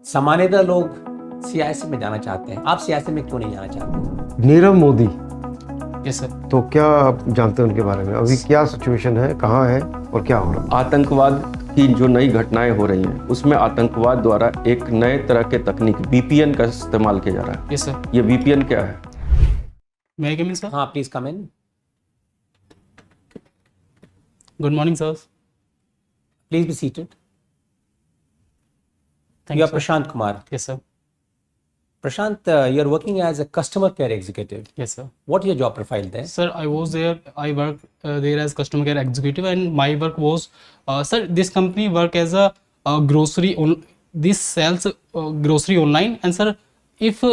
सामान्यतः लोग सियासत में जाना चाहते हैं, आप सियासत में क्यों नहीं जाना चाहते? Nirav Modi, yes sir. तो क्या आप जानते हैं उनके बारे में? अभी क्या सिचुएशन है, कहाँ है और क्या हो रहा है? आतंकवाद की जो नई घटनाएं हो रही हैं उसमें आतंकवाद द्वारा एक नए तरह के तकनीक वीपीएन का इस्तेमाल किया जा रहा है। Yes sir. ये वीपीएन क्या है? मे आई कम इन सर? हाँ, please come in. Good morning sir. Please be seated. Thank You you are sir. Prashant Kumar. Yes sir. Prashant, you are working as a customer care executive. Yes sir. What is your job profile there? Sir, I was there. I work there as customer care executive, and my work was, sir, this company work as a grocery. This sells grocery online, and sir, if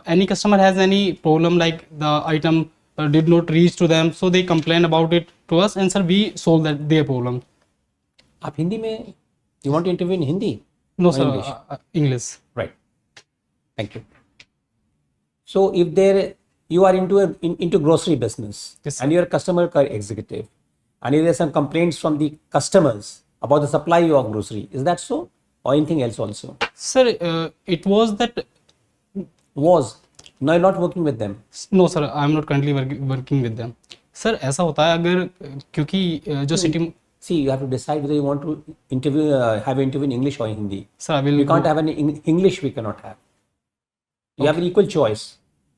any customer has any problem like the item did not reach to them, so they complain about it to us, and sir, we solve that their problem. आप हिंदी में, you want to interview in Hindi? No Or sir, English? English. Right. Thank you. So if you are into grocery business, Yes, sir. and you are a customer care executive, and if there are some complaints from the customers about the supply of grocery, is that so, or anything else also? Sir, it was that. Was no, you're not working with them. No sir, I am not currently working with them. Sir ऐसा होता है अगर क्योंकि जो city See, you have to decide whether you want to have an interview in English or in Hindi. Sir I will We can't have an English. We cannot have. You have an equal choice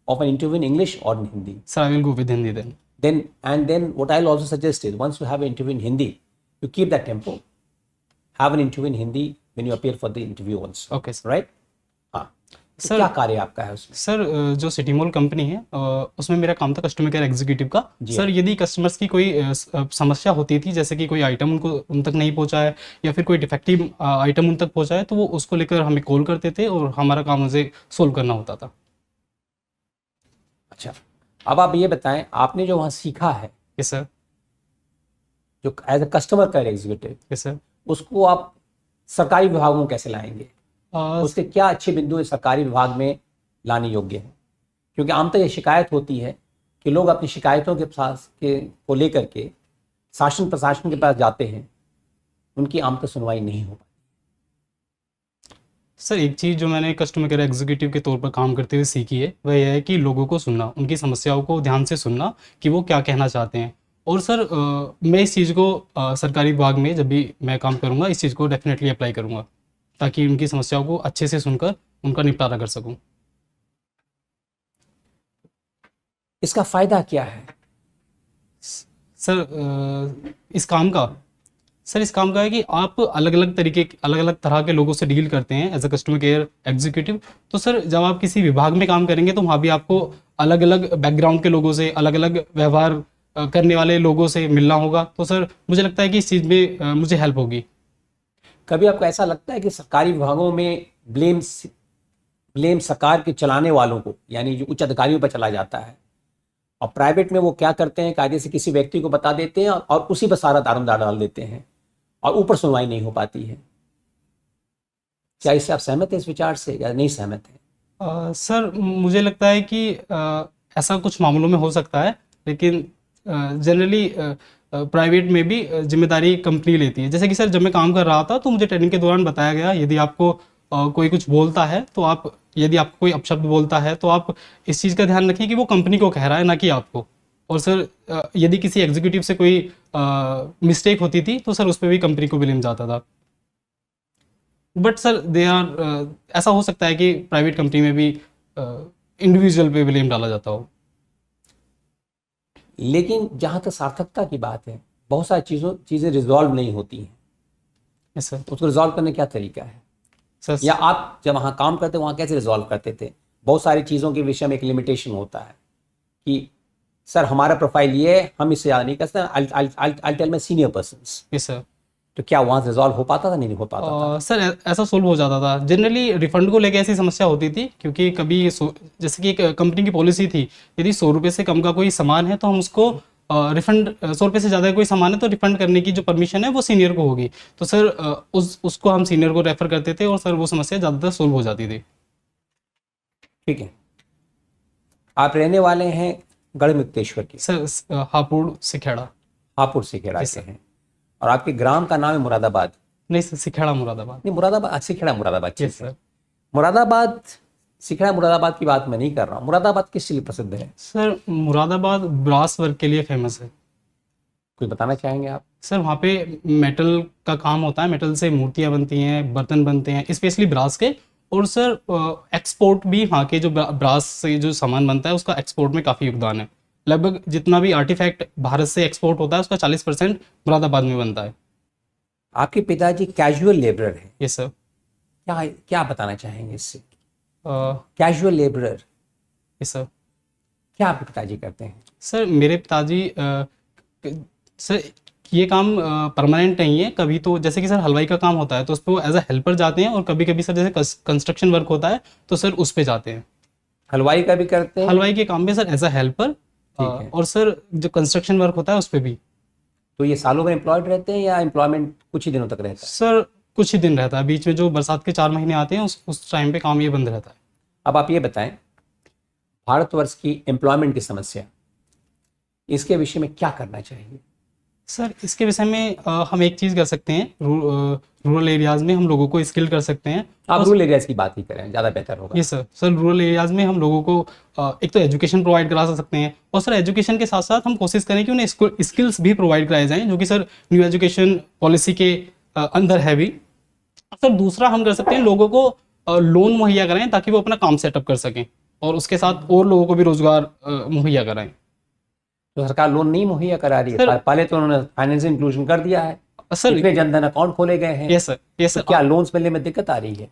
of an interview in English or in Hindi. Sir I will go with Hindi then. Then what I'll also suggest is once you have an interview in Hindi, you keep that tempo. Have an interview in Hindi when you appear for the interview also. Okay sir. Right? हाँ. तो Sir, क्या कार्य आपका है उसमें? Sir जो city mall company है उसमें मेरा काम था कस्टमर केयर एग्जीक्यूटिव का। जी सर यदि कस्टमर्स की कोई समस्या होती थी, जैसे कि कोई आइटम उन तक नहीं पहुंचा है या फिर कोई डिफेक्टिव आइटम उन तक पहुंचा है, तो वो उसको लेकर हमें कॉल करते थे और हमारा काम उसे सोल्व करना होता था। अच्छा, अब आप ये बताएं, आपने जो वहाँ सीखा है, यस सर। जो as a customer care executive, yes sir. उसको आप सरकारी विभागों में कैसे लाएंगे? उसके क्या अच्छे बिंदु है सरकारी विभाग में लाने योग्य है? क्योंकि आमतौर ये शिकायत होती है कि लोग अपनी शिकायतों को लेकर के शासन प्रशासन के पास जाते हैं, उनकी आमतौर सुनवाई नहीं हो पाती। सर एक चीज़ जो मैंने कस्टमर केयर एग्जीक्यूटिव के तौर पर काम करते हुए सीखी है वह यह है कि लोगों को सुनना, उनकी समस्याओं को ध्यान से सुनना कि वो क्या कहना चाहते हैं। और सर मैं इस चीज़ को सरकारी विभाग में जब भी मैं काम करूँगा इस चीज़ को डेफिनेटली अप्लाई करूँगा, ताकि उनकी समस्याओं को अच्छे से सुनकर उनका निपटारा कर सकूं। इसका फायदा क्या है सर इस काम का है कि आप अलग अलग तरह के लोगों से डील करते हैं as a customer care executive. तो सर जब आप किसी विभाग में काम करेंगे तो वहाँ भी आपको अलग अलग बैकग्राउंड के लोगों से, अलग अलग व्यवहार करने वाले लोगों से मिलना होगा। तो सर मुझे लगता है कि इस चीज़ में मुझे हेल्प होगी। कभी आपको ऐसा लगता है कि सरकारी विभागों में ब्लेम सरकार के चलाने वालों को, यानी जो उच्च अधिकारियों पर चला जाता है, और प्राइवेट में वो क्या करते हैं, कायदे से किसी व्यक्ति को बता देते हैं और उसी पर सारा दारोमदार डाल देते हैं और ऊपर सुनवाई नहीं हो पाती है? क्या इससे आप सहमत हैं इस विचार से या नहीं सहमत हैं? सर मुझे लगता है कि ऐसा कुछ मामलों में हो सकता है, लेकिन जनरली प्राइवेट में भी जिम्मेदारी कंपनी लेती है। जैसे कि सर जब मैं काम कर रहा था तो मुझे ट्रेनिंग के दौरान बताया गया, यदि आपको कोई कुछ बोलता है तो यदि आपको कोई अपशब्द बोलता है तो आप इस चीज़ का ध्यान रखिए कि वो कंपनी को कह रहा है, ना कि आपको। और सर यदि किसी एग्जीक्यूटिव से कोई मिस्टेक होती थी तो सर उस पर भी कंपनी को ब्लेम जाता था। बट सर ऐसा हो सकता है कि प्राइवेट कंपनी में भी इंडिविजुअल पे ब्लेम डाला जाता हो। लेकिन जहाँ तक सार्थकता की बात है, बहुत सारी चीज़ें रिजॉल्व नहीं होती हैं। Yes sir. उसको रिजॉल्व करने का क्या तरीका है? सर या आप जब वहाँ काम करते वहाँ कैसे रिजॉल्व करते थे? बहुत सारी चीज़ों के विषय में एक लिमिटेशन होता है कि सर हमारा प्रोफाइल ये है, हम इससे ज़्यादा नहीं कर सकते, I tell my senior persons. Yes sir. तो क्या वहाँ रिजॉल्व हो पाता था, नहीं हो पाता था? सर ऐसा सोल्व हो जाता था। जनरली रिफंड को लेकर ऐसी समस्या होती थी, क्योंकि कभी जैसे कि एक कंपनी की पॉलिसी थी, यदि 100 रुपये से कम का कोई सामान है तो हम उसको रिफंड, 100 रुपये से ज़्यादा कोई सामान है तो रिफंड करने की जो परमिशन है वो सीनियर को होगी। तो सर उसको हम सीनियर को रेफर करते थे और सर वो समस्या ज़्यादातर सोल्व हो जाती थी। ठीक है, आप रहने वाले हैं गढ़मुक्तेश्वर के? सर हापुड़ सिखेड़ा। हापुड़ सिखेड़ा से हैं, और आपके ग्राम का नाम है मुरादाबाद? नहीं सर, सिखेड़ा मुरादाबाद। नहीं, मुरादाबाद सिखेड़ा मुरादाबाद। Yes sir. मुरादाबाद, सिखरा मुरादाबाद की बात मैं नहीं कर रहा हूँ। मुरादाबाद किस लिए प्रसिद्ध है? सर मुरादाबाद ब्रास वर्क के लिए फेमस है। कुछ बताना चाहेंगे आप? सर वहाँ पे मेटल का काम होता है, मेटल से मूर्तियाँ बनती हैं, बर्तन बनते हैं, स्पेशली ब्रास के। और सर एक्सपोर्ट भी वहाँ के जो ब्रास से जो सामान बनता है उसका एक्सपोर्ट में काफ़ी योगदान है। लगभग जितना भी आर्टिफैक्ट भारत से एक्सपोर्ट होता है उसका 40% मुरादाबाद में बनता है। आपके पिताजी कैजुअल लेबरर हैं, यस सर। क्या क्या बताना चाहेंगे इससे? Casual labourer, yes sir. क्या आपके पिताजी करते हैं? सर मेरे पिताजी सर ये काम परमानेंट नहीं है। कभी तो जैसे कि सर हलवाई का काम होता है तो उस पर एज अ हेल्पर जाते हैं, और कभी कभी सर जैसे कंस्ट्रक्शन वर्क होता है तो सर उस पे जाते हैं। हलवाई का भी करते हैं? हलवाई के काम में सर एज अ हेल्पर, ठीक है। और सर जो कंस्ट्रक्शन वर्क होता है उस पे भी। तो ये सालों में एम्प्लॉयड रहते हैं या एम्प्लॉयमेंट कुछ ही दिनों तक रहता है? सर कुछ ही दिन रहता है, बीच में जो बरसात के 4 महीने आते हैं उस टाइम पे काम ये बंद रहता है। अब आप ये बताएं, भारतवर्ष की एम्प्लॉयमेंट की समस्या, इसके विषय में क्या करना चाहिए? सर इसके विषय में हम एक चीज़ कर सकते हैं, रूरल एरियाज़ में हम लोगों को स्किल कर सकते हैं। आप रूरल एरियाज की बात ही करें, ज़्यादा बेहतर होगा। ये सर रूरल एरियाज़ में हम लोगों को एक तो एजुकेशन प्रोवाइड करा सकते हैं, और सर एजुकेशन के साथ साथ हम कोशिश करें कि उन्हें स्किल्स भी प्रोवाइड कराए जाएं, जो कि सर न्यू एजुकेशन पॉलिसी के अंदर है भी। सर दूसरा हम कर सकते हैं, लोगों को लोन मुहैया कराएं ताकि वो अपना काम सेटअप कर सकें, और उसके साथ और लोगों को भी रोजगार मुहैया कराएं। तो सरकार लोन नहीं मुहैया करा रही है। सर- पहले तो उन्होंने फाइनेंशियल इंक्लूजन कर दिया है, सर इतने जनधन अकाउंट खोले गए हैं। यस सर, यस तो सर। क्या लोन्स मिलने में दिक्कत आ रही है?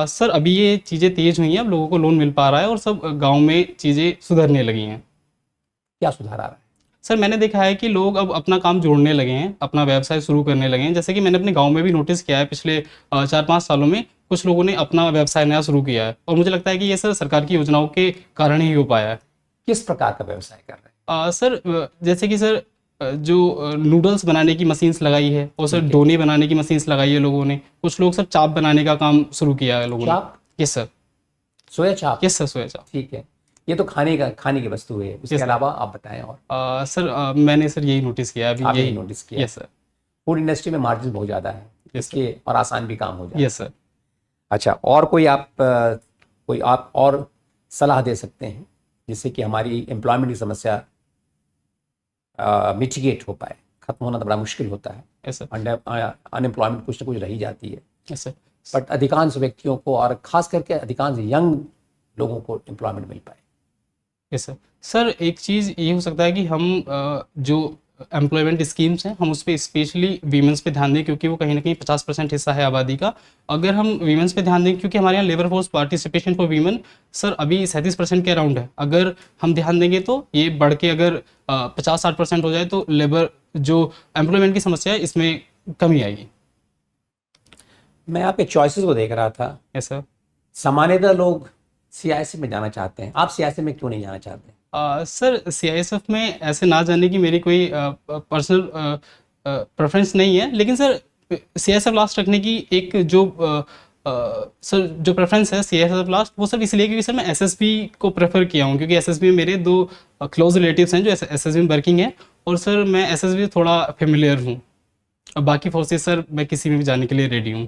सर अभी ये चीज़ें तेज हुई हैं, अब लोगों को लोन मिल पा रहा है, और सब गांव में चीज़ें सुधरने लगी हैं। क्या सुधार आ रहा है? सर मैंने देखा है कि लोग अब अपना काम जोड़ने लगे हैं, अपना व्यवसाय शुरू करने लगे हैं। जैसे कि मैंने अपने गांव में भी नोटिस किया है, पिछले 4-5 सालों में कुछ लोगों ने अपना व्यवसाय नया शुरू किया है, और मुझे लगता है कि ये सर सरकार की योजनाओं के कारण ही हो पाया है। किस प्रकार का व्यवसाय कर रहे हैं? सर जैसे कि सर जो नूडल्स बनाने की मशीन्स लगाई है, और सर डोने बनाने की मशीन्स लगाई है लोगों ने। कुछ लोग सर चाप बनाने का काम शुरू किया है लोगों ने। चाप? यस सर, सोया चाप? यस सर, सोया चाप। ठीक है, ये तो खाने की वस्तु है। इसके Yes, sir. अलावा आप बताएं और। सर मैंने सर यही नोटिस किया अभी, आपने यही नोटिस किया? यस सर, फूड इंडस्ट्री में मार्जिन बहुत ज़्यादा है Yes, इसके, और आसान भी काम हो जाए। Yes sir. अच्छा, और कोई आप और सलाह दे सकते हैं जिससे कि हमारी एम्प्लॉयमेंट की समस्या मिटिगेट हो पाए? खत्म होना तो बड़ा मुश्किल होता है, यस सर, अनएम्प्लॉयमेंट कुछ ना कुछ रही जाती है, यस सर। बट अधिकांश व्यक्तियों को, और खास करके अधिकांश यंग लोगों को एम्प्लॉयमेंट मिल पाए। Yes sir. सर एक चीज़ ये हो सकता है कि हम जो एम्प्लॉयमेंट स्कीम्स हैं हम उस पर स्पेशली वीमेंस पे ध्यान दें, क्योंकि वो कहीं ना कहीं 50% हिस्सा है आबादी का। अगर हम वीमेंस पे ध्यान दें, क्योंकि हमारे यहाँ labour force participation for women sir अभी 37% के अराउंड है। अगर हम ध्यान देंगे तो ये बढ़ के अगर 50-60% हो जाए तो लेबर जो एम्प्लॉयमेंट की समस्या है इसमें कमी आएगी। मैं आपके चॉइसेस को देख रहा था। Yes sir. सामान्यतः लोग सियासत में जाना चाहते हैं, आप सियासत में क्यों नहीं जाना चाहते? सर सीआईएसएफ में ऐसे ना जाने की मेरी कोई पर्सनल प्रेफरेंस नहीं है, लेकिन सर सीआईएसएफ लास्ट रखने की एक जो सर जो प्रेफरेंस है सीआईएसएफ लास्ट, वो सर इसलिए क्योंकि सर मैं एसएसबी को प्रेफर किया हूँ, क्योंकि एसएसबी में मेरे 2 क्लोज रिलेटिव्स हैं जो एसएसबी में वर्किंग है, और सर मैं एसएसबी से थोड़ा फेमिलियर हूँ। अब बाकी फोर्सेस सर मैं किसी में भी जाने के लिए रेडी हूँ।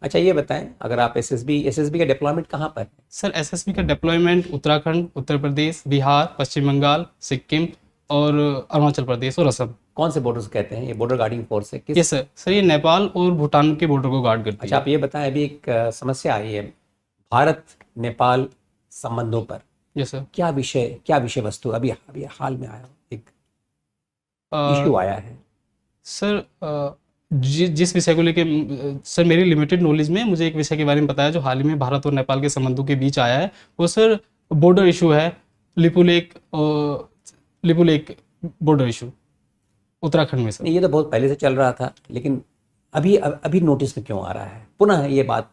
अच्छा, ये बताएं, अगर आप एसएसबी का डिप्लॉयमेंट कहाँ पर है? सर एसएसबी का डिप्लॉयमेंट उत्तराखंड, उत्तर प्रदेश, बिहार, पश्चिम बंगाल, सिक्किम और अरुणाचल प्रदेश और असम। कौन से बॉर्डर्स कहते हैं? ये बॉर्डर गार्डिंग फोर्स है किस? Yes sir. सर ये नेपाल और भूटान के बॉर्डर को गार्ड करती अच्छा, है। आप ये बताएं, अभी एक समस्या आई है भारत नेपाल संबंधों पर। Yes sir. क्या विषय वस्तु अभी हाल में आया, एक अ, इशू आया है? सर जिस विषय को लेके सर मेरी लिमिटेड नॉलेज में मुझे एक विषय के बारे में पता है जो हाल ही में भारत और नेपाल के संबंधों के बीच आया है। वो सर बॉर्डर इशू है, लिपुलेक बॉर्डर इशू उत्तराखंड में सर। नहीं, ये तो बहुत पहले से चल रहा था, लेकिन अभी नोटिस में क्यों आ रहा है? पुनः ये बात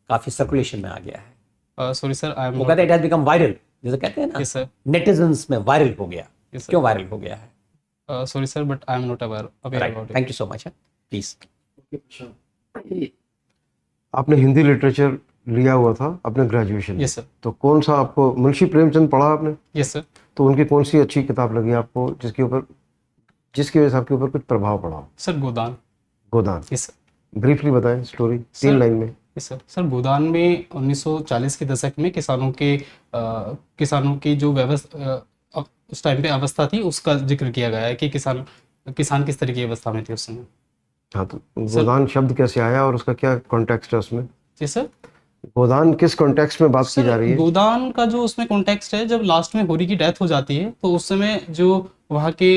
काफी सर्कुलेशन में आ गया है। सॉरी सर, आई एम वो कहते हैं इट हैज बिकम वायरल, जैसे कहते हैं ना, यस सर, नेटिजन्स में वायरल हो गया। Yes sir. क्यों वायरल हो गया है? Sorry sir, but I am not aware about it. Thank you so much, please. आपने हिंदी लिटरेचर लिया हुआ था अपने ग्रेजुएशन में, यस सर। तो कौन सा आपको, मुंशी प्रेमचंद पढ़ा आपने? Yes sir. तो उनकी कौन सी अच्छी किताब लगी आपको जिसकी वजह से आपके ऊपर कुछ प्रभाव पड़ा हो? Sir Godaan. Godaan. Yes sir. Briefly बताएं स्टोरी, 3 लाइन में। सर सर गोदान में 1940 के दशक में किसानों की जो व्यवस्था उस टाइम पे अवस्था थी उसका जिक्र किया गया है कि किसान किस तरह की अवस्था में थे उस समय। हाँ, तो गोदान शब्द कैसे आया और उसका क्या कॉन्टेक्स्ट है उसमें? जी सर। गोदान किस कॉन्टेक्स्ट में बात की जा रही है? गोदान का जो उसमें कॉन्टेक्स्ट है, जब लास्ट में होरी की डेथ हो जाती है तो उस समय जो वहाँ के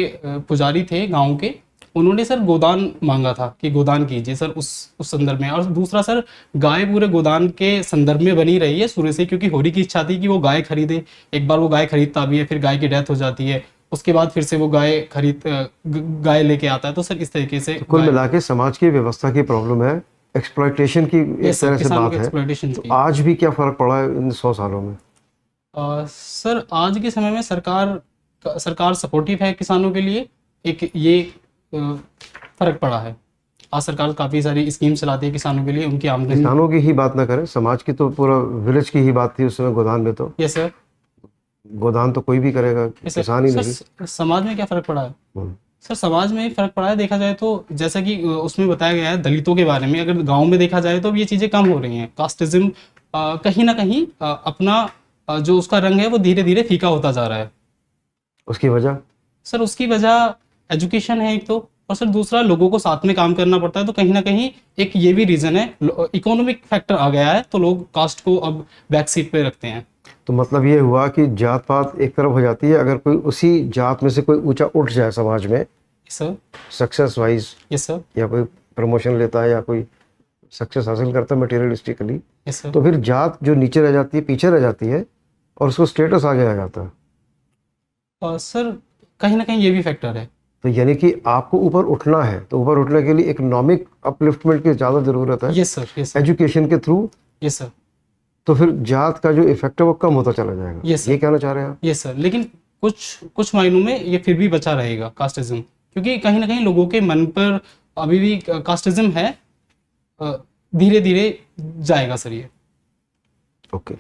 पुजारी थे गांव के, उन्होंने सर गोदान मांगा था कि गोदान कीजिए सर उस संदर्भ में। और दूसरा सर, गाय पूरे गोदान के संदर्भ में बनी रही है शुरू से, क्योंकि होरी की इच्छा थी कि वो गाय खरीदे। एक बार वो गाय खरीदता भी है, फिर गाय की डेथ हो जाती है, उसके बाद फिर से वो गाय लेके आता है। तो सर इस तरीके से कुल मिला के समाज की व्यवस्था की प्रॉब्लम है, एक्सप्लॉयटेशन की एक तरह से बात है। तो आज भी क्या फर्क पड़ा है इन 100 सालों में? सर आज के समय में सरकार सपोर्टिव है किसानों के लिए, एक ये फर्क पड़ा है। आज सरकार काफी सारी स्कीम चलाती है किसानों के लिए, उनकी आमदनी। किसानों की ही बात ना करें, समाज की तो पूरा विलेज की ही बात थी उस समय गोदान में। तो यस सर। गोदान तो कोई भी करेगा, किसान ही नहीं। समाज में क्या फर्क पड़ा है? सर समाज में फर्क पड़ा है, देखा जाए तो जैसा कि उसमें बताया गया है दलितों के बारे में। अगर गांव में देखा जाए तो ये चीजें कम हो रही हैं। कास्टिज्म कहीं ना कहीं अपना जो उसका रंग है वो धीरे धीरे फीका होता जा रहा है। उसकी वजह? सर उसकी वजह एजुकेशन है एक तो, और सर दूसरा लोगों को साथ में काम करना पड़ता है। तो कहीं ना कहीं एक ये भी रीजन है, इकोनॉमिक फैक्टर आ गया है, तो लोग कास्ट को अब बैक सीट पे रखते हैं। तो मतलब ये हुआ कि जात पात एक तरफ हो जाती है, अगर कोई उसी जात में से कोई ऊंचा उठ जाए समाज में, sir success wise, yes sir, या कोई प्रमोशन लेता है या कोई सक्सेस हासिल करता है मटेरियलिस्टिकली, यस सर, तो फिर जात जो नीचे रह जाती है, पीछे रह जाती है, और उसको स्टेटस आगे आ जाता है। सर कहीं ना कहीं ये भी फैक्टर है। तो यानी कि आपको ऊपर उठना है, तो ऊपर उठने के लिए इकोनॉमिक अपलिफ्टमेंट की ज़्यादा ज़रूरत है। Yes sir, yes sir, education के थ्रू। Yes sir. तो फिर जात का जो इफेक्ट है वो कम होता चला जाएगा। यस सर, ये कहना चाह रहे हैं आप? Yes sir. लेकिन कुछ मायनों में ये फिर भी बचा रहेगा कास्टिज्म, क्योंकि कहीं ना कहीं लोगों के मन पर अभी भी कास्टिज्म है। धीरे धीरे जाएगा सर ये। ओके,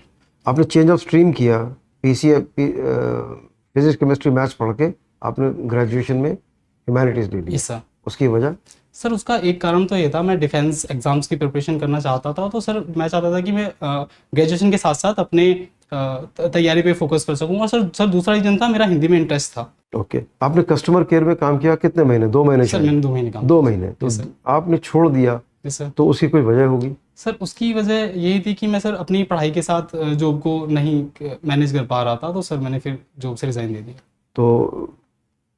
आपने चेंज ऑफ स्ट्रीम किया, पीसीए फिजिक्स केमिस्ट्री मैथ्स पढ़ के आपने ग्रेजुएशन में ह्यूमैनिटीज ले ली। Yes sir. उसकी वजह? सर उसका एक कारण तो ये था, मैं डिफेंस एग्जाम्स की प्रिपरेशन करना चाहता था। तो सर मैं चाहता था कि मैं ग्रेजुएशन के साथ साथ अपने तैयारी पे फोकस कर सकूं। और सर दूसरा रीजन था, मेरा हिंदी में इंटरेस्ट था। ओके, आपने कस्टमर केयर में काम किया कितने महीने? 2 महीने? सर मैंने 2 महीने काम 2 महीने। तो आपने छोड़ दिया, तो उसकी कोई वजह होगी? सर उसकी वजह यही थी कि मैं सर अपनी पढ़ाई के साथ जॉब को नहीं मैनेज कर पा रहा था। तो सर मैंने फिर जॉब से रिजाइन दे दिया। तो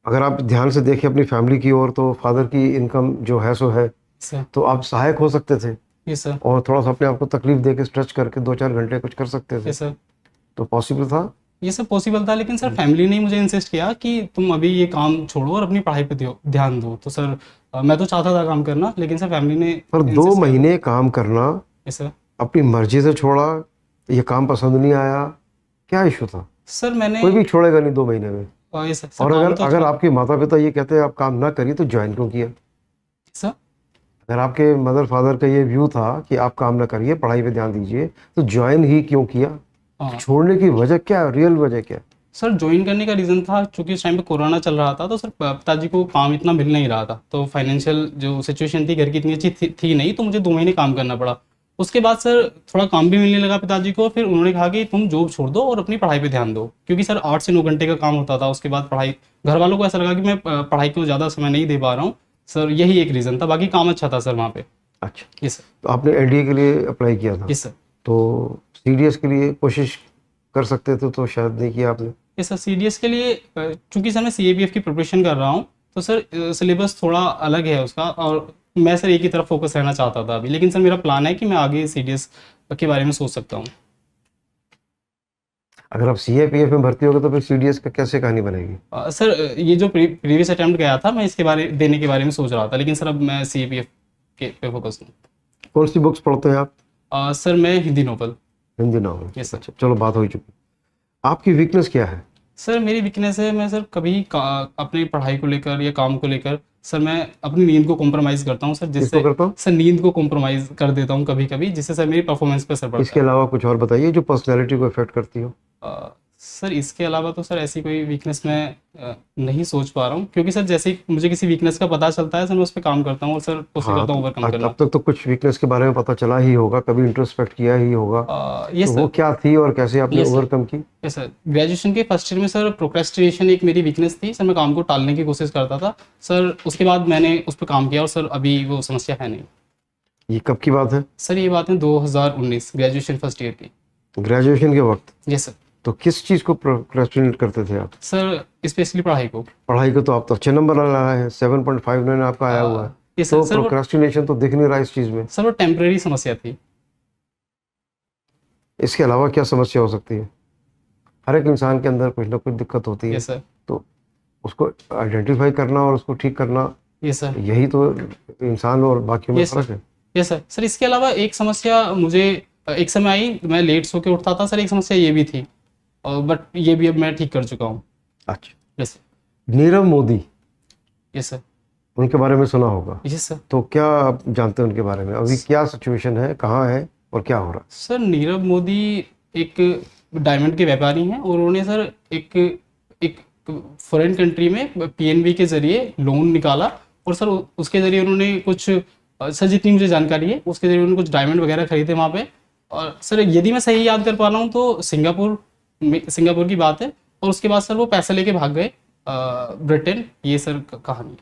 अगर आप ध्यान से देखें अपनी फैमिली की ओर, तो फादर की इनकम जो है सो है सर, तो आप सहायक हो सकते थे। Yes sir. और थोड़ा सा अपने आप को तकलीफ दे के स्ट्रेच करके 2-4 घंटे कुछ कर सकते थे। Yes sir. तो पॉसिबल था? ये सब पॉसिबल था, लेकिन सर फैमिली ने मुझे इंसिस्ट किया कि तुम अभी ये काम छोड़ो और अपनी पढ़ाई पे ध्यान दो। तो सर मैं तो चाहता था काम करना, लेकिन सर फैमिली ने। पर 2 महीने काम करना, यस सर, अपनी मर्जी से छोड़ा, ये काम पसंद नहीं आया, क्या इशू था? सर मैंने कोई भी छोड़ेगा नहीं 2 महीने में। Yes sir. और अगर आपके माता पिता ये कहते हैं आप काम ना करिए, तो ज्वाइन क्यों किया? सर अगर आपके मदर फादर का ये व्यू था कि आप काम ना करिए, पढ़ाई पे ध्यान दीजिए, तो ज्वाइन ही क्यों किया? छोड़ने की वजह क्या, रियल वजह क्या? सर ज्वाइन करने का रीज़न था, चूंकि उस टाइम पे कोरोना चल रहा था। तो सर पिताजी को काम इतना मिल नहीं रहा था, तो फाइनेंशियल जो सिचुएशन थी घर की इतनी अच्छी थी नहीं, तो मुझे 2 महीने काम करना पड़ा। उसके बाद सर थोड़ा काम भी मिलने लगा पिताजी को। फिर उन्होंने कहा कि तुम जॉब छोड़ दो और अपनी पढ़ाई पे ध्यान दो, क्योंकि सर 8 से 9 घंटे का काम होता था। उसके बाद पढ़ाई, घर वालों को ऐसा लगा कि मैं पढ़ाई को ज़्यादा समय नहीं दे पा रहा हूँ। सर यही एक रीज़न था, बाकी काम अच्छा था सर वहाँ पे। अच्छा, यस सर। तो आपने एनडीए के लिए अप्लाई किया था? Yes sir. तो सीडीएस के लिए कोशिश कर सकते थे, तो शायद नहीं किया आपने? Yes sir. सीडीएस के लिए चूंकि सर मैं सीएपीएफ की प्रिपरेशन कर रहा हूँ, तो सर सिलेबस थोड़ा अलग है उसका, और मैं सर एक ही तरफ फोकस रहना चाहता था अभी। लेकिन सर मेरा प्लान है कि मैं आगे सीडीएस के बारे में सोच सकता हूँ। अगर आप सीएपीएफ में भर्ती होगे तो फिर सीडीएस का कैसे कहानी बनेगी? सर ये जो प्रीवियस अटेम्प्ट गया था, मैं इसके बारे देने के बारे में सोच रहा था, लेकिन सर अब मैं सीएपीएफ के पे फोकस हूँ। कौन सी बुक्स पढ़ते हैं आप? सर मैं Hindi novel. Hindi novel? Yes sir. अच्छा, चलो बात हो चुकी। आपकी वीकनेस क्या है? सर मेरी वीकनेस है, मैं सर कभी अपनी पढ़ाई को लेकर या काम को लेकर सर मैं अपनी नींद को कॉम्प्रोमाइज़ करता हूँ सर, जिससे सर नींद को कॉम्प्रोमाइज़ कर देता हूँ कभी कभी, जिससे सर मेरी परफॉर्मेंस पे असर पड़ता है। इसके अलावा कुछ और बताइए जो पर्सनैलिटी को इफेक्ट करती हो। सर इसके अलावा तो सर ऐसी कोई वीकनेस मैं नहीं सोच पा रहा हूँ, क्योंकि सर जैसे ही मुझे किसी वीकनेस का पता चलता है सर मैं उस पर काम करता हूँ और सर कोशिश हाँ, करता हूँ ओवरकम करना। अब तक तो कुछ वीकनेस के बारे में पता चला ही होगा, कभी इंट्रोस्पेक्ट किया ही होगा, ये तो वो सर क्या थी और कैसे आपने Yes, sir. ओवरकम की? यस सर, ग्रेजुएशन के फर्स्ट ईयर में सर प्रोक्रेस्टिनेशन एक मेरी वीकनेस थी सर, मैं काम को टालने की कोशिश करता था सर, उसके बाद मैंने उस पर काम किया और सर अभी वो समस्या है नहीं। ये कब की बात है? सर ये बात है 2019 ग्रेजुएशन फर्स्ट ईयर की। ग्रेजुएशन के वक्त? Yes sir. तो किस चीज़ को प्रोक्रेस्टिनेट करते थे आप? सर स्पेशली पढ़ाई को। पढ़ाई को तो आप तो अच्छे नंबर लाए हैं, 7.59 आपका आया हुआ है, यस तो सर। सर वो प्रोक्रेस्टिनेशन तो दिख नहीं रहा इस चीज़ में। सर वो टेम्परेरी समस्या थी। इसके अलावा क्या समस्या हो सकती है? हर एक इंसान के अंदर कुछ ना कुछ दिक्कत होती है, यस सर। तो उसको आइडेंटिफाई करना और उसको ठीक करना, यस सर। यही तो इंसान और बाकियों में Yes, फर्क है। Yes sir. सर इसके अलावा एक समस्या मुझे एक समय आई, मैं लेट सो के उठता था सर, एक समस्या ये भी थी, बट ये भी अब मैं ठीक कर चुका हूँ। अच्छा, yes Nirav Modi, yes sir. उनके बारे में सुना होगा, यस सर। तो क्या आप जानते हैं उनके बारे में? अभी क्या सिचुएशन है, कहाँ है और क्या हो रहा है? सर नीरव मोदी एक डायमंड के व्यापारी हैं और उन्होंने सर एक फॉरेन कंट्री में पीएनबी के जरिए लोन निकाला और सर उसके जरिए उन्होंने कुछ सर जितनी मुझे जानकारी है उसके जरिए उन्होंने कुछ डायमंड वगैरह खरीदे वहाँ पे, और सर यदि मैं सही याद कर पा रहा हूँ तो सिंगापुर की बात है, और उसके बाद सर वो पैसे लेके भाग गए ब्रिटेन। ये सर कहानी।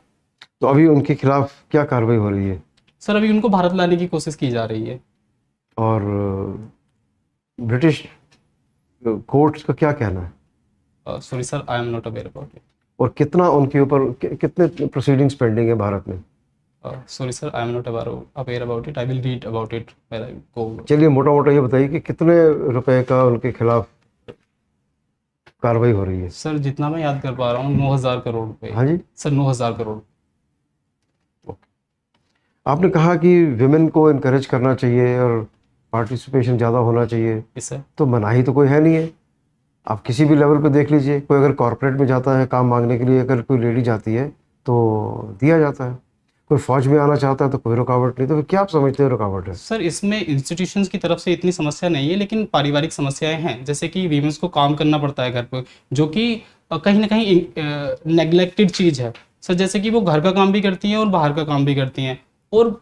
तो अभी उनके खिलाफ क्या कार्रवाई हो रही है? सर अभी उनको भारत लाने की कोशिश की जा रही है। और ब्रिटिश कोर्ट्स का क्या कहना है? Sorry sir, I am not aware about it. और कितना उनके ऊपर कितने प्रोसीडिंग्स पेंडिंग है भारत में? Sorry sir, I am not aware about it, I will read about it when I go. चलिए मोटा मोटा ये बताइए कि कितने रुपए का उनके खिलाफ कार्रवाई हो रही है? सर जितना मैं याद कर पा रहा हूँ 9,000 करोड़ रुपए। हाँ जी, सर 9,000 करोड़। आपने कहा कि विमेन को इनकरेज करना चाहिए और पार्टिसिपेशन ज़्यादा होना चाहिए, यस सर। तो मनाही तो कोई है नहीं है। आप किसी भी लेवल पे देख लीजिए, कोई अगर कॉर्पोरेट में जाता है काम मांगने के लिए, अगर कोई लेडी जाती है तो दिया जाता है, कोई फौज में आना चाहता है तो कोई रुकावट नहीं। तो फिर क्या आप समझते हैं रुकावट है? सर इसमें इंस्टीट्यूशंस की तरफ से इतनी समस्या नहीं है, लेकिन पारिवारिक समस्याएं हैं, जैसे कि वीमेंस को काम करना पड़ता है घर पर, जो कि कहीं ना कहीं नेग्लेक्टेड चीज़ है सर, जैसे कि वो घर का काम भी करती हैं और बाहर का काम भी करती हैं, और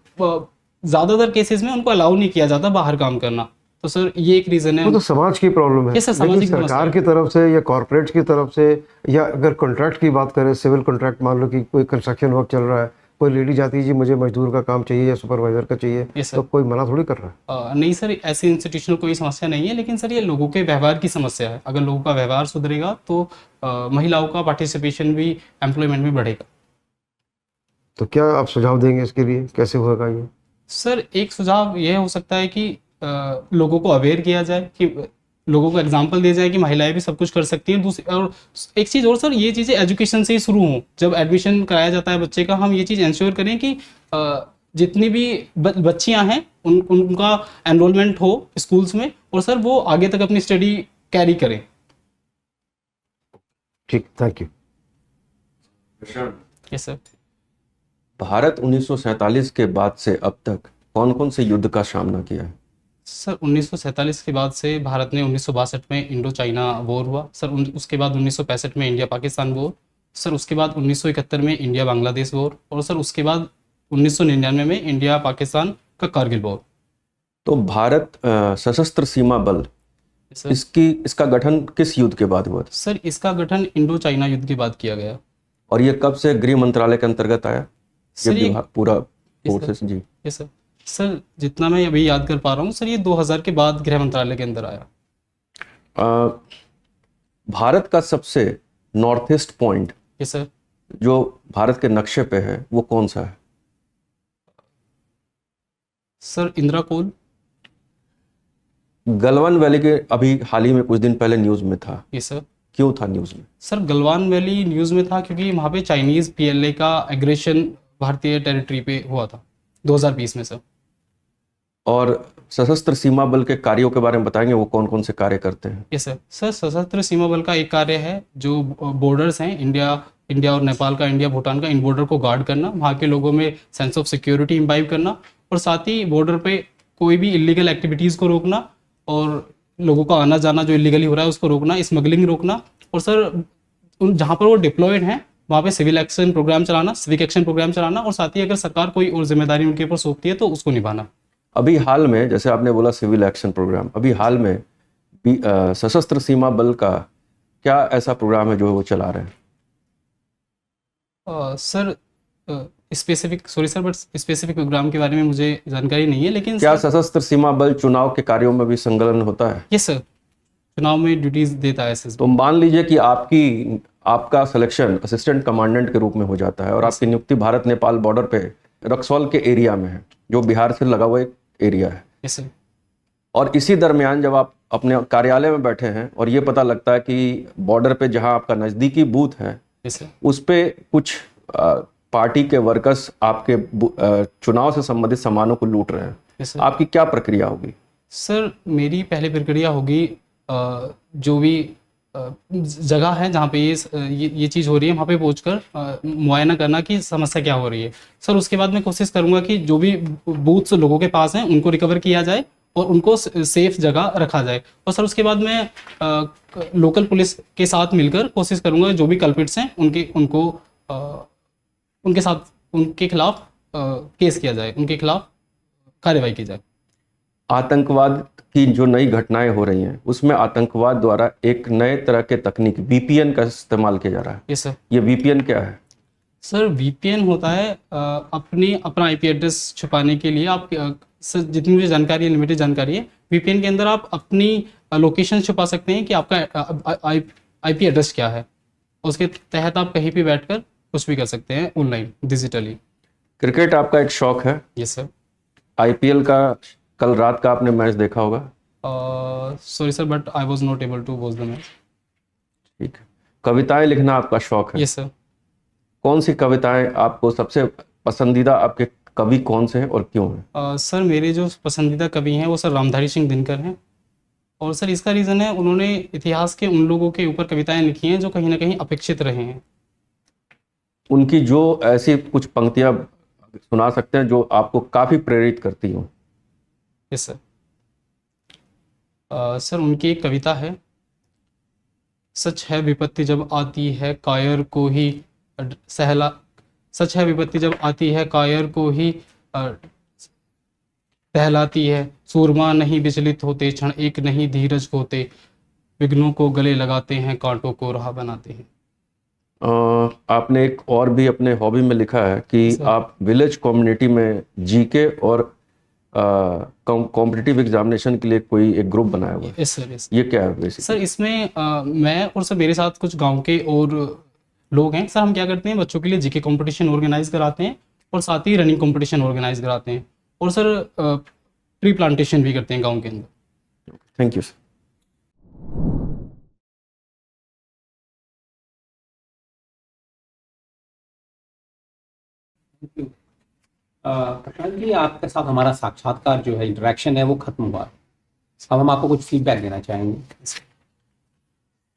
ज़्यादातर केसेस में उनको अलाउ नहीं किया जाता बाहर काम करना। तो सर ये एक रीज़न है। वो तो समाज की प्रॉब्लम है, Yes, sir, लेकिन सामाजिक सरकार की तरफ से या कॉर्पोरेट की तरफ से, या अगर कॉन्ट्रैक्ट की बात करें, सिविल कॉन्ट्रैक्ट, मान लो कि कोई कंस्ट्रक्शन वर्क चल रहा है, कोई लेडी जाती है जी मुझे मजदूर का काम चाहिए या सुपरवाइजर का चाहिए, Yes, sir. तो कोई मना थोड़ी कर रहा है। नहीं सर, ऐसी इंस्टीट्यूशनल कोई समस्या नहीं है, लेकिन सर ये लोगों के व्यवहार की समस्या है। अगर लोगों का व्यवहार सुधरेगा तो महिलाओं का पार्टिसिपेशन भी, एम्प्लॉयमेंट भी बढ़ेगा। तो क्या आप सुझाव देंगे इसके लिए, कैसे होगा ये? सर एक सुझाव यह हो सकता है कि लोगों को अवेयर किया जाए, कि लोगों को एग्जांपल दिया जाए कि महिलाएं भी सब कुछ कर सकती हैं। दूसरी और एक चीज़ और सर, ये चीज़ें एजुकेशन से ही शुरू हों। जब एडमिशन कराया जाता है बच्चे का, हम ये चीज़ इंश्योर करें कि जितनी भी बच्चियां हैं उनका एनरोलमेंट हो स्कूल्स में, और सर वो आगे तक अपनी स्टडी कैरी करें। ठीक, thank you. Yes sir. Bharat 1947 के बाद से अब तक कौन कौन से युद्ध का सामना किया है? सर 1947 के बाद से भारत ने 1962 में इंडो चाइना वॉर हुआ सर, उसके बाद 1965 में इंडिया पाकिस्तान वॉर सर, उसके बाद 1971 में इंडिया बांग्लादेश वॉर, और सर उसके बाद 1999 में इंडिया पाकिस्तान का कारगिल वॉर। तो भारत सशस्त्र सीमा बल, सर इसका गठन किस युद्ध के बाद हुआ था? सर इसका गठन इंडो चाइना युद्ध के बाद किया गया। और ये कब से गृह मंत्रालय के अंतर्गत आया? सर ये ये विभाग पूरा फोर्सेस जी। Yes sir. सर जितना मैं अभी याद कर पा रहा हूँ सर, ये 2000 के बाद गृह मंत्रालय के अंदर आया। भारत का सबसे north east point yes sir. जो भारत के नक्शे पे है वो कौन सा है? सर इंदिरा कोल। गलवान वैली के अभी हाल ही में कुछ दिन पहले न्यूज में था। Yes sir. क्यों था न्यूज में? सर गलवान वैली न्यूज़ में था क्योंकि वहाँ पे चाइनीज़ PLA का एग्रेशन भारतीय टेरिटरी पे हुआ था 2020 में सर। और सशस्त्र सीमा बल के कार्यों के बारे में बताएंगे, वो कौन कौन से कार्य करते हैं? Yes sir. सर सशस्त्र सीमा बल का एक कार्य है जो बॉर्डर्स हैं इंडिया और नेपाल का, इंडिया भूटान का, इन बॉर्डर को गार्ड करना, वहाँ के लोगों में सेंस ऑफ सिक्योरिटी इम्बाइब करना, और साथ ही बॉर्डर पे कोई भी इलीगल एक्टिविटीज़ को रोकना, और लोगों का आना जाना जो इलीगली हो रहा है उसको रोकना, स्मगलिंग रोकना, और सर उन जहाँ पर वो डिप्लॉयड हैं वहाँ पे सिविल एक्शन प्रोग्राम चलाना, सिविक एक्शन प्रोग्राम चलाना, और साथ ही अगर सरकार कोई और जिम्मेदारी उनके ऊपर सौंपती है तो उसको निभाना। अभी हाल में जैसे आपने बोला सिविल एक्शन प्रोग्राम, अभी हाल में सशस्त्र सीमा बल का क्या ऐसा प्रोग्राम है जो वो चला रहे हैं? Sir specific sorry sir but specific programme के बारे में मुझे जानकारी नहीं है, लेकिन क्या सशस्त्र सीमा बल चुनाव के कार्यों में भी संलग्न होता है? यस सर, चुनाव में ड्यूटीज देता है एसएसबी। तो मान लीजिए कि आपका सिलेक्शन असिस्टेंट कमांडेंट के रूप में हो जाता है और आपकी नियुक्ति भारत नेपाल बॉर्डर पे रक्सौल के एरिया में है, जो बिहार से लगा हुआ एक एरिया है। Yes sir. और इसी दरमियान जब आप अपने कार्यालय में बैठे हैं और ये पता लगता है कि बॉर्डर पे जहां आपका नज़दीकी बूथ है यस सर। उस पे कुछ पार्टी के वर्कर्स आपके चुनाव से संबंधित सामानों को लूट रहे हैं, यस सर। आपकी क्या प्रक्रिया होगी? सर मेरी पहली प्रक्रिया होगी जो भी जगह है जहाँ पे ये चीज़ हो रही है वहाँ पे पहुँचकर मुआयना करना कि समस्या क्या हो रही है। सर उसके बाद मैं कोशिश करूँगा कि जो भी बूथ्स लोगों के पास हैं उनको रिकवर किया जाए और उनको सेफ जगह रखा जाए। और सर उसके बाद मैं लोकल पुलिस के साथ मिलकर कोशिश करूँगा जो भी कल्प्रिट्स हैं उनके खिलाफ केस किया जाए, उनके खिलाफ कार्रवाई की जाए। आतंकवाद की जो नई घटनाएं हो रही हैं उसमें आतंकवाद द्वारा एक नए तरह के तकनीक वीपीएन का इस्तेमाल किया जा रहा है। Yes sir. ये वीपीएन क्या है? सर वीपीएन होता है अपना आईपी एड्रेस छुपाने के लिए आप सर जितनी मुझे जानकारी है, लिमिटेड जानकारी है, वीपीएन के अंदर आप अपनी लोकेशन छुपा सकते हैं कि आपका आईपी एड्रेस क्या है। उसके तहत आप कहीं भी बैठकर कुछ भी कर सकते हैं ऑनलाइन डिजिटली। क्रिकेट आपका एक शौक है। Yes sir. आईपीएल का कल रात का आपने मैच देखा होगा। Sorry sir but I was not able to watch the match. ठीक है। कविताएं लिखना आपका शौक है। Yes sir. कौन सी कविताएं आपको सबसे पसंदीदा, आपके कवि कौन से हैं और क्यों हैं? सर मेरे जो पसंदीदा कवि हैं वो सर रामधारी सिंह दिनकर हैं, और सर इसका रीज़न है उन्होंने इतिहास के उन लोगों के ऊपर कविताएं लिखी हैं जो कहीं ना कहीं अपेक्षित रहे हैं। उनकी जो ऐसी कुछ पंक्तियां सुना सकते हैं जो आपको काफ़ी प्रेरित करती हों? Yes sir. सर उनकी एक कविता है, सच है विपत्ति जब आती है कायर को ही सहला, सच है विपत्ति जब आती है कायर को ही सहलाती है, सूरमा नहीं विचलित होते, क्षण एक नहीं धीरज खोते, विघ्नों को गले लगाते हैं, कांटों को राह बनाते हैं। आपने एक और भी अपने हॉबी में लिखा है कि आप विलेज कम्युनिटी में जीके और कॉम्पिटिटिव एग्जामिनेशन के लिए कोई एक ग्रुप बनाया हुआ है। Yes sir. यस ये क्या है बेसिकली? सर इसमें मैं और सर मेरे साथ कुछ गांव के और लोग हैं। सर हम क्या करते हैं, बच्चों के लिए जीके कंपटीशन ऑर्गेनाइज कराते हैं और साथ ही रनिंग कंपटीशन ऑर्गेनाइज कराते हैं, और सर ट्री प्लांटेशन भी करते हैं गाँव के अंदर। Thank you sir. Prashant ji, आपके साथ हमारा साक्षात्कार जो है, इंटरेक्शन है, वो खत्म हुआ। अब हम आपको कुछ फीडबैक देना चाहेंगे।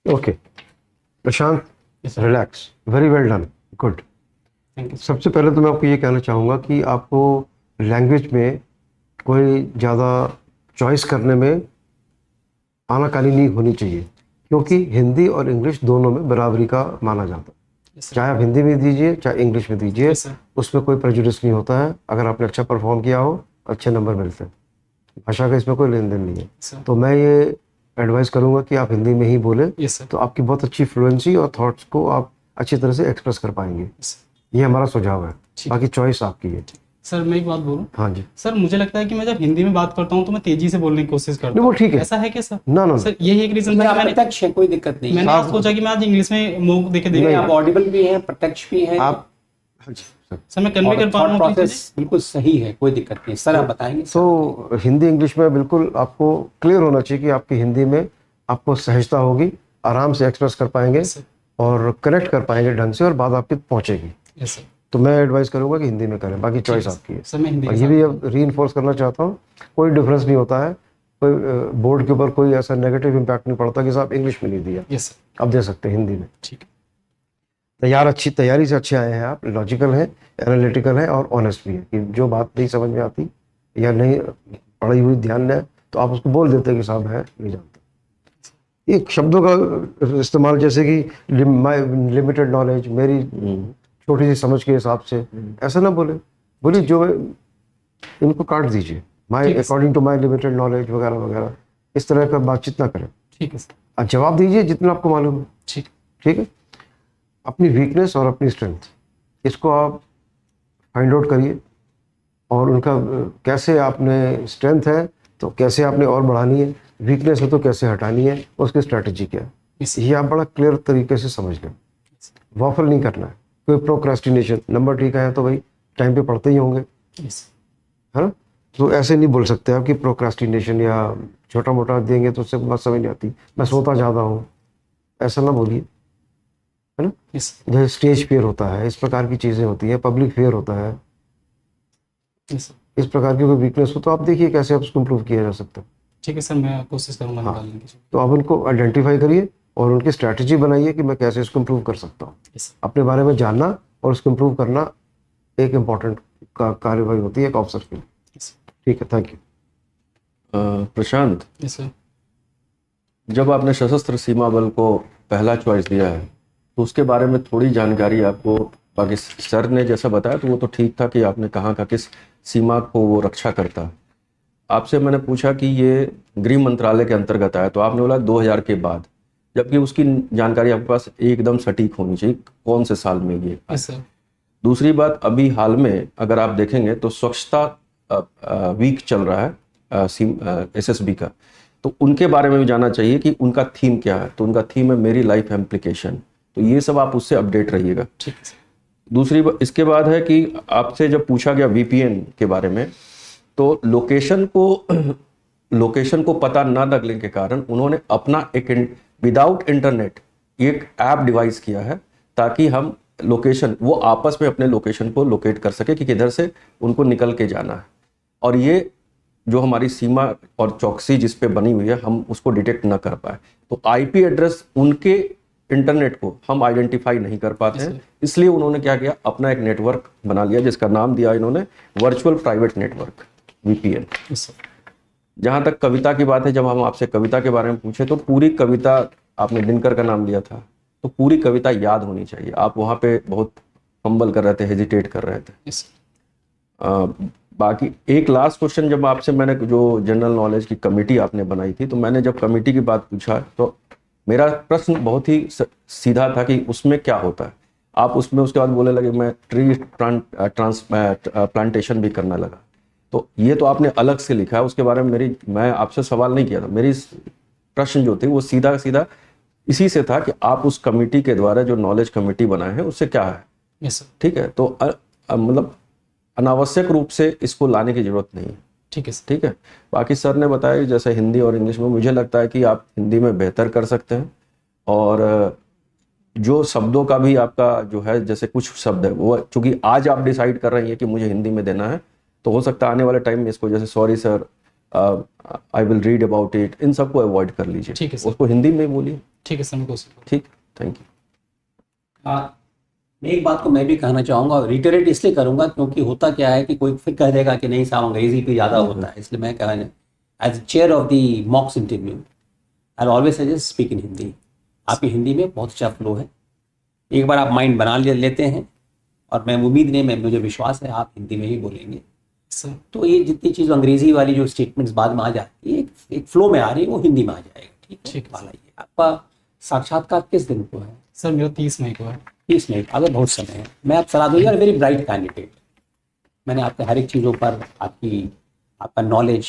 Okay Prashant, relax, very well done, good. Thank you. सबसे पहले तो मैं आपको ये कहना चाहूँगा कि आपको लैंग्वेज में कोई ज़्यादा चॉइस करने में आनाकानी नहीं होनी चाहिए, क्योंकि हिंदी और इंग्लिश दोनों में बराबरी का माना जाता है। चाहे आप हिंदी में दीजिए चाहे इंग्लिश में दीजिए, उसमें कोई प्रेजुडिस नहीं होता है। अगर आपने अच्छा परफॉर्म किया हो, अच्छे नंबर मिलते हैं, भाषा का इसमें कोई लेन देन नहीं है। तो मैं ये एडवाइस करूँगा कि आप हिंदी में ही बोलें, तो आपकी बहुत अच्छी फ्लुएंसी और थॉट्स को आप अच्छी तरह से एक्सप्रेस कर पाएंगे। ये हमारा सुझाव है, बाकी चॉइस आपकी है। सर मैं एक बात बोलूं? हाँ जी सर, मुझे लगता है कि मैं जब हिंदी में बात करता हूं तो मैं तेजी से बोलने की कोशिश करता हूं। वो ठीक है, ऐसा है क्या सर? ना ना सर यही एक रीजन था। प्रत्यक्ष है, कोई दिक्कत नहीं। मैंने आज सोचा कि मैं आज इंग्लिश में मुंह देखे देखे। आप ऑडिबल भी हैं, प्रत्यक्ष भी हैं आप। सर मैं कन्वे कर पा रहा हूं, प्रोसेस बिल्कुल सही है, कोई दिक्कत नहीं। सर आप बताएंगे। तो हिंदी इंग्लिश में बिल्कुल आपको क्लियर होना चाहिए कि आपकी हिंदी में आपको सहजता होगी, आराम से एक्सप्रेस कर पाएंगे और कनेक्ट कर पाएंगे ढंग से, और बात आपकी पहुंचेगी। Yes sir. तो मैं एडवाइस करूंगा कि हिंदी में करें, बाकी चॉइस आपकी है। सर मैं हिंदी और ये भी अब रीइंफोर्स करना चाहता हूँ, कोई डिफरेंस नहीं होता है, कोई बोर्ड के ऊपर कोई ऐसा नेगेटिव इम्पैक्ट नहीं पड़ता कि साहब इंग्लिश में नहीं दिया। Yes sir. अब दे सकते हैं हिंदी में। ठीक है। अच्छी तैयारी से अच्छे आए हैं आप, लॉजिकल है, एनालिटिकल है और ऑनेस्ट भी है कि जो बात नहीं समझ में आती या नहीं पढ़ी हुई ध्यान तो आप उसको बोल देते हैं कि साहब है, नहीं जानता। एक शब्दों का इस्तेमाल जैसे कि लिमिटेड नॉलेज, मेरी छोटी सी समझ के हिसाब से, ऐसा ना बोले, बोलिए जो इनको काट दीजिए, my according to my limited knowledge वगैरह वगैरह, इस तरह का बातचीत ना करें। ठीक है सर। आप जवाब दीजिए जितना आपको मालूम है। ठीक। ठीक है। अपनी वीकनेस और अपनी स्ट्रेंथ, इसको आप फाइंड आउट करिए, और उनका कैसे आपने स्ट्रेंथ है तो कैसे आपने और बढ़ानी है, वीकनेस है तो कैसे हटानी है, उसकी स्ट्रैटेजी क्या है, ये आप बड़ा क्लियर तरीके से समझ लें। वॉफल नहीं करना है, कोई प्रोक्रेस्टिनेशन, नंबर ठीक है तो भाई टाइम पे पढ़ते ही होंगे, है ना, तो ऐसे नहीं बोल सकते आप कि प्रोक्रेस्टिनेशन या छोटा मोटा देंगे तो उससे बात समझ नहीं आती, मैं सोता ज़्यादा हूँ, ऐसा ना बोलिए, है ना। जैसे स्टेज फेयर होता है, इस प्रकार की चीज़ें होती हैं, पब्लिक फेयर होता है, इस प्रकार की कोई वीकनेस हो तो आप देखिए कैसे आप उसको इम्प्रूव किया जा सकता है। ठीक है सर, मैं कोशिश करूंगा निकालने की। तो आप उनको आइडेंटिफाई करिए और उनकी स्ट्रैटेजी बनाइए कि मैं कैसे इसको इम्प्रूव कर सकता हूँ। अपने बारे में जानना और उसको इम्प्रूव करना एक इम्पॉर्टेंट कार्यवाही होती है एक ऑफिसर के लिए। ठीक है, थैंक यू। प्रशांत, सर, जब आपने सशस्त्र सीमा बल को पहला चॉइस दिया है तो उसके बारे में थोड़ी जानकारी आपको, बाकी सर ने जैसा बताया तो वो तो ठीक था कि आपने कहाँ का किस सीमा को वो रक्षा करता है। आपसे मैंने पूछा कि ये गृह मंत्रालय के अंतर्गत आया, तो आपने बोला 2000 के बाद, जबकि उसकी जानकारी आपके पास एकदम सटीक होनी चाहिए कौन से साल में ये आया। सर। दूसरी बात, अभी हाल में अगर आप देखेंगे तो स्वच्छता वीक चल रहा है SSB का, तो उनके बारे में भी जानना चाहिए कि उनका थीम क्या है। तो उनका थीम है मेरी लाइफ एम्प्लीकेशन, तो ये सब आप उससे अपडेट रहिएगा। ठीक है। दूसरी इसके बाद है कि आपसे जब पूछा गया VPN के बारे में, तो लोकेशन को पता ना लगने के कारण उन्होंने अपना एक विदाउट इंटरनेट एक ऐप डिवाइस किया है, ताकि हम लोकेशन, वो आपस में अपने लोकेशन को लोकेट कर सके कि किधर से उनको निकल के जाना है। और ये जो हमारी सीमा और चौकसी जिस पे बनी हुई है, हम उसको डिटेक्ट ना कर पाए, तो IP एड्रेस उनके इंटरनेट को हम आइडेंटिफाई नहीं कर पाते हैं। इसलिए उन्होंने क्या किया, अपना एक नेटवर्क बना लिया जिसका नाम दिया इन्होंने वर्चुअल प्राइवेट नेटवर्क, VPN। जहां तक कविता की बात है, जब हम आपसे कविता के बारे में पूछे तो पूरी कविता, आपने दिनकर का नाम लिया था, तो पूरी कविता याद होनी चाहिए। आप वहां पे बहुत फंबल कर रहे थे, हेजिटेट कर रहे थे। बाकी एक लास्ट क्वेश्चन, जब आपसे मैंने जो जनरल नॉलेज की कमेटी आपने बनाई थी, तो मैंने जब कमेटी की बात पूछा तो मेरा प्रश्न बहुत ही सीधा था कि उसमें क्या होता है। आप उसमें उसके बाद बोलने लगे मैं ट्री प्लांटेशन भी करना लगा। तो ये तो आपने अलग से लिखा है, उसके बारे में मैं आपसे सवाल नहीं किया था। मेरी प्रश्न जो थे वो सीधा सीधा इसी से था कि आप उस कमेटी के द्वारा जो नॉलेज कमेटी बनाए हैं उससे क्या है। ठीक है, तो मतलब अनावश्यक रूप से इसको लाने की जरूरत नहीं है। ठीक है। ठीक है। बाकी सर ने बताया जैसे हिंदी और इंग्लिश में, मुझे लगता है कि आप हिंदी में बेहतर कर सकते हैं, और जो शब्दों का भी आपका जो है, जैसे कुछ शब्द है वो चूंकि आज आप डिसाइड कर रही हैं कि मुझे हिंदी में देना है, तो हो सकता है आने वाले टाइम में इसको, जैसे sorry sir, I will read about it, इन सबको अवॉइड कर लीजिए। ठीक है सर। उसको हिंदी में बोलिए। ठीक है सर, मैं कोशिश करूंगा। ठीक, थैंक यू। मैं एक बात को मैं भी कहना चाहूँगा, रिटरेट इसलिए करूँगा क्योंकि होता क्या है कि कोई फिर कह देगा कि नहीं साहब अंग्रेजी पे ज़्यादा होता है, इसलिए मैं कहना, as chair of the mocks interview I always suggest speak in Hindi. आपकी हिंदी में बहुत अच्छा फ्लो है, एक बार आप माइंड बना लेते हैं, और मैं उम्मीद नहीं, मुझे विश्वास है आप हिंदी में ही बोलेंगे सर। तो ये जितनी चीज़ अंग्रेजी वाली जो स्टेटमेंट्स बाद में आ जाती है, एक फ्लो में आ रही है, वो हिंदी में आ जाएगा। ठीक है। ये आपका साक्षात्कार किस दिन को है? सर मेरा 30 मई को है। 30 मिनट, अगर बहुत समय है, मैं आप सलाह दूंगा, वेरी ब्राइट कैंडिडेट। मैंने आपके हर एक चीज़ों पर आपका नॉलेज,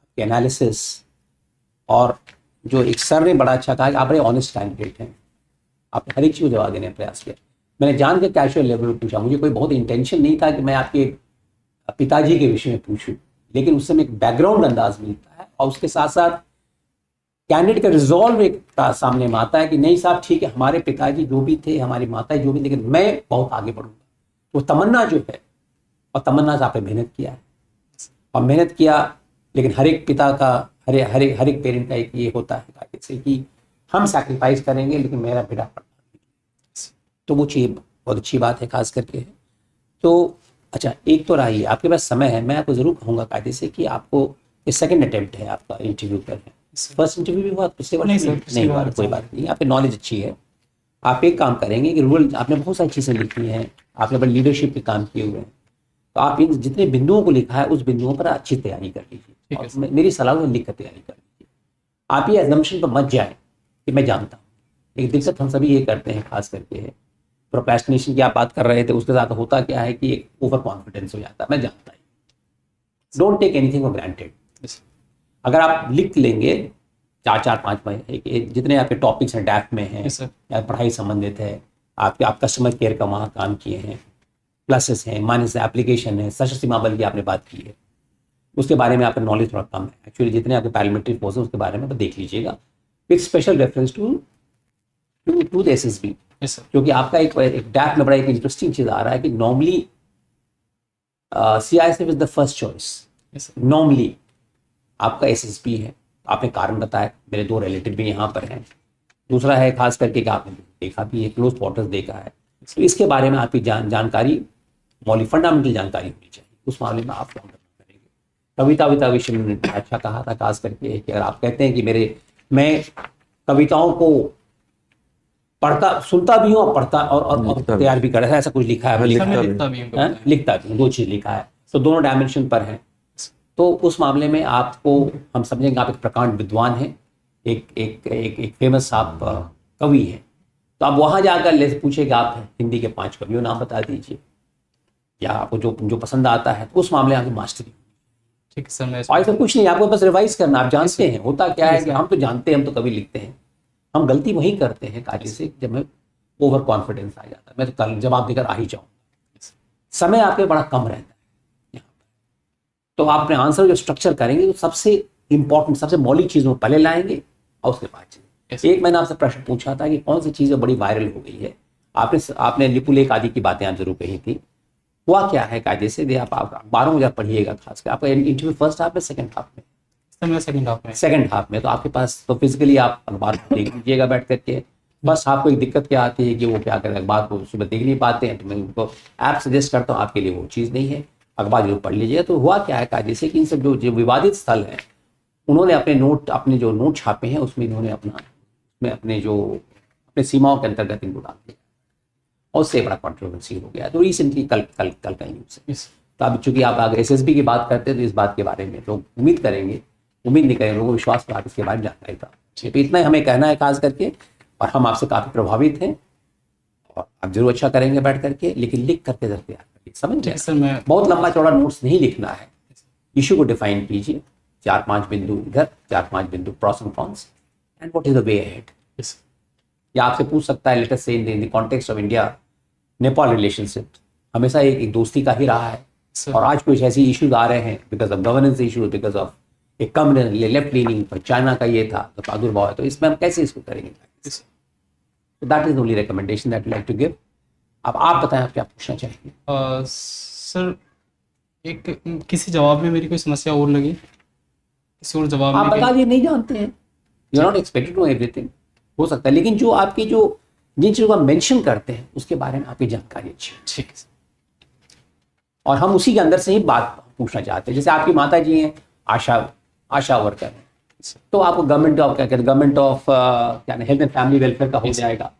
आपके एनालिसिस, और जो एक सर ने बड़ा अच्छा कहा कि आप बड़े ऑनेस्ट कैंडिडेट हैं, आपने हर एक चीज़ को जवाब देने का प्रयास किया। मैंने जान के कैजुअल लेवल पर पूछा, मुझे कोई बहुत इंटेंशन नहीं था कि मैं आपके पिताजी के विषय में पूछूं, लेकिन उससे एक बैकग्राउंड अंदाज मिलता है, और उसके साथ साथ कैंडिडेट का रिजॉल्व एक सामने में आता है कि नहीं साहब ठीक है, हमारे पिताजी जो भी थे, हमारी माता जो भी, लेकिन मैं बहुत आगे बढ़ूंगा। वो तमन्ना जो है, और तमन्ना से आपने मेहनत किया है, और मेहनत किया, लेकिन हर एक पिता का, हर एक पेरेंट का एक ये होता है जैसे कि हम सैक्रिफाइस करेंगे लेकिन मेरा बेटा पढ़ना, तो वो चीज़ बहुत अच्छी बात है खास करके। तो अच्छा, एक तो रही आपके पास समय है, मैं आपको ज़रूर कहूँगा कायदे से कि आपको ये सेकंड अटेम्प्ट है आपका इंटरव्यू पर है। फर्स्ट इंटरव्यू भी हुआ पिछले वर्ष? नहीं सर, पिछली नहीं हुआ, बार कोई बात नहीं, आपकी नॉलेज अच्छी है। आप एक काम करेंगे कि रूरल, आपने बहुत सारी चीज़ें लिखी हैं, आपने बड़े लीडरशिप के काम किए हुए हैं, तो आप इन जितने बिंदुओं को लिखा है उस बिंदुओं पर अच्छी तैयारी कर लीजिए। ठीक है और मेरी सलाह है लिख कर तैयारी कर लीजिए। आप ये एजम्पशन पर मत जाए कि मैं जानता हूँ। एक दिक्कत हम सभी ये करते हैं, खास करके है प्रोक्रेस्टिनेशन की आप बात कर रहे थे, उसके साथ होता क्या है कि एक ओवर कॉन्फिडेंस हो जाता है, मैं जानता हूँ। Don't take anything for granted. अगर आप लिख लेंगे 4-5 महीने के जितने आपके टॉपिक्स हैं डैफ में हैं या पढ़ाई संबंधित है, आप कस्टमर केयर का वहाँ काम किए हैं, प्लसेस हैं, माइनस है, एप्लीकेशन है, सशस्त्र सीमा बल की आपने बात की है, उसके बारे में आपका नॉलेज थोड़ा कम है एक्चुअली। जितने आपके पैरामिलिट्री फोर्स है उसके बारे में तो देख लीजिएगा with special reference to the SSB, क्योंकि आपका एक डैफ में बड़ा एक इंटरेस्टिंग चीज़ आ रहा है कि normally CISF is the first choice. Normally आपका SSB है। आपने कारण बताया, मेरे 2 रिलेटिव भी यहाँ पर हैं। दूसरा है खास करके कि आपने देखा भी है, क्लोज क्वार्टर्स देखा है, तो इसके बारे में आपकी जानकारी, मौलिक फंडामेंटल जानकारी होनी चाहिए। उस मामले में आप क्या करेंगे? कविता विषय में अच्छा कहा था खास करके कि अगर आप कहते हैं कि मैं कविताओं को पढ़ता, सुनता भी हूँ और पढ़ता और तैयार भी कर रहा है, ऐसा कुछ लिखा है, लिखता भी हूँ, 2 चीज़ लिखा है, तो दोनों डायमेंशन पर हैं। तो उस मामले में आपको हम समझेंगे आप एक प्रकांड विद्वान हैं, एक फेमस आप कवि हैं, तो आप वहाँ जाकर पूछेगा आप हिंदी के 5 कवियों नाम बता दीजिए, या आपको जो पसंद आता है, तो उस मामले में आपकी मास्टरी। ठीक है सर, मैं और ऐसा कुछ नहीं, आपको बस रिवाइज करना। आप जानते हैं होता क्या है कि हम तो जानते हैं, हम तो कभी लिखते हैं, हम गलती वही करते हैं कार्य से जब हमें ओवर कॉन्फिडेंस आ जाता है। मैं तो कल जवाब देकर आ ही जाऊँ, समय आपके बड़ा कम रहता है यहाँ पर। तो आप अपने आंसर जो स्ट्रक्चर करेंगे तो सबसे इंपॉर्टेंट, सबसे मौलिक चीज़ों को पहले लाएंगे और उसके बाद चीज़ें। एक मैंने आपसे प्रश्न पूछा था कि कौन सी चीज़ें बड़ी वायरल हो गई है, आपने लिपुलेख आदि की बातें आप जरूर कही थी। हुआ क्या है कायदे से, आप अखबारों में जब पढ़िएगा, खासकर आपका इंटरव्यू फर्स्ट हाफ में सेकंड हाफ में? सेकंड हाफ में। तो आपके पास तो फिजिकली आप अखबार देख लीजिएगा बैठ करके। बस आपको एक दिक्कत क्या आती है कि वो क्या करें, अखबार को सुबह देख नहीं पाते हैं, तो मैं उनको ऐप सजेस्ट करता हूँ, आपके लिए वो चीज़ नहीं है, अखबार जरूर पढ़ लीजिएगा। तो हुआ क्या है कायदे से कि इन सब जो विवादित स्थल हैं, उन्होंने अपने जो नोट छापे हैं उसमें इन्होंने अपने सीमाओं के अंतर्गत इनको डाल दिया और उससे बड़ा कंट्रोवर्सी हो गया। तो रिसेंटली कल का न्यूज़ है। तो अब चूंकि आप अगर SSB की बात करते हैं तो इस बात के बारे में लोग उम्मीद नहीं करेंगे, लोगों को विश्वास पर इसके बारे में जानकारी था। तो इतना ही हमें कहना है खास करके, और हम आपसे काफ़ी प्रभावित हैं और आप जरूर अच्छा करेंगे बैठ करके, लेकिन लिख करके जरूर तैयार करिए, समझ गए सर। मैं बहुत लंबा चौड़ा नोट्स नहीं लिखना है, इशू को डिफाइन कीजिए, 4-5 बिंदु इधर, 4-5 बिंदु pros and cons, and what is the way ahead. या आपसे पूछ सकता है, लेट अस से in the context of India Nepal relationship हमेशा एक दोस्ती का ही रहा है, और आज कुछ ऐसी इश्यूज आ रहे हैं because of governance issues, because of एक कम लेफ्ट लीनिंग पर चाइना का ये था तो प्रादुर्भाव है, तो इसमें हम कैसे इसको करेंगे? That is only recommendation that like to give. अब आप बताएं, आप क्या पूछना चाहेंगे? सर, एक किसी जवाब में मेरी कोई समस्या और लगी, किसी और जवाब आप में बता दिए नहीं जानते हैं, you are not expected to know everything, हो सकता है, लेकिन जो आपकी जिन चीज़ों का मेंशन करते हैं उसके बारे में आपकी जानकारी अच्छी है। ठीक है, और हम उसी के अंदर से ही बात पूछना चाहते हैं। जैसे आपकी माता जी हैं आशा वर्कर हैं, तो आपको गवर्नमेंट ऑफ क्या हेल्थ एंड फैमिली वेलफेयर का हो जाएगा,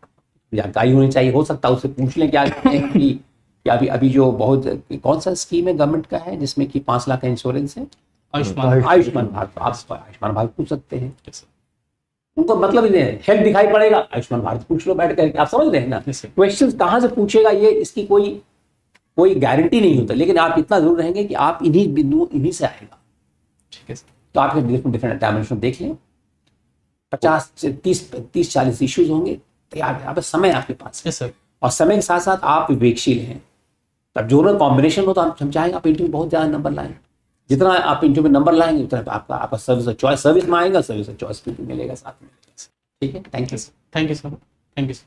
जानकारी होनी चाहिए। हो सकता है उससे पूछ लें क्या कि अभी जो बहुत कौन सा स्कीम है गवर्नमेंट का है जिसमें कि 5 लाख का इंश्योरेंस है, आयुष्मान भारत। तो आप आयुष्मान भारत पूछ सकते हैं, उनको मतलब ही नहीं है, हेल्थ दिखाई पड़ेगा आयुष्मान भारत पूछ लो बैठ करके, आप समझ रहे हैं ना। क्वेश्चन कहाँ से पूछेगा ये, इसकी कोई गारंटी नहीं होता, लेकिन आप इतना जरूर रहेंगे कि आप इन्हीं से आएगा। ठीक है, तो आप डिफरेंट डायमेंशन देख लें, 50 से 30-40 इश्यूज होंगे तैयार है, समय आपके पास है सर, और समय के साथ साथ आप विवेकशील हैं। तब जो कॉम्बिनेशन हो तो हम चाहेंगे आप इंटरव्यू बहुत ज़्यादा नंबर लाएं, जितना आप इंटरव्यू में नंबर लाएंगे उतना आपका सर्विस में आएगा, सर्विस चॉइस भी मिलेगा साथ में। ठीक है, थैंक यू सर।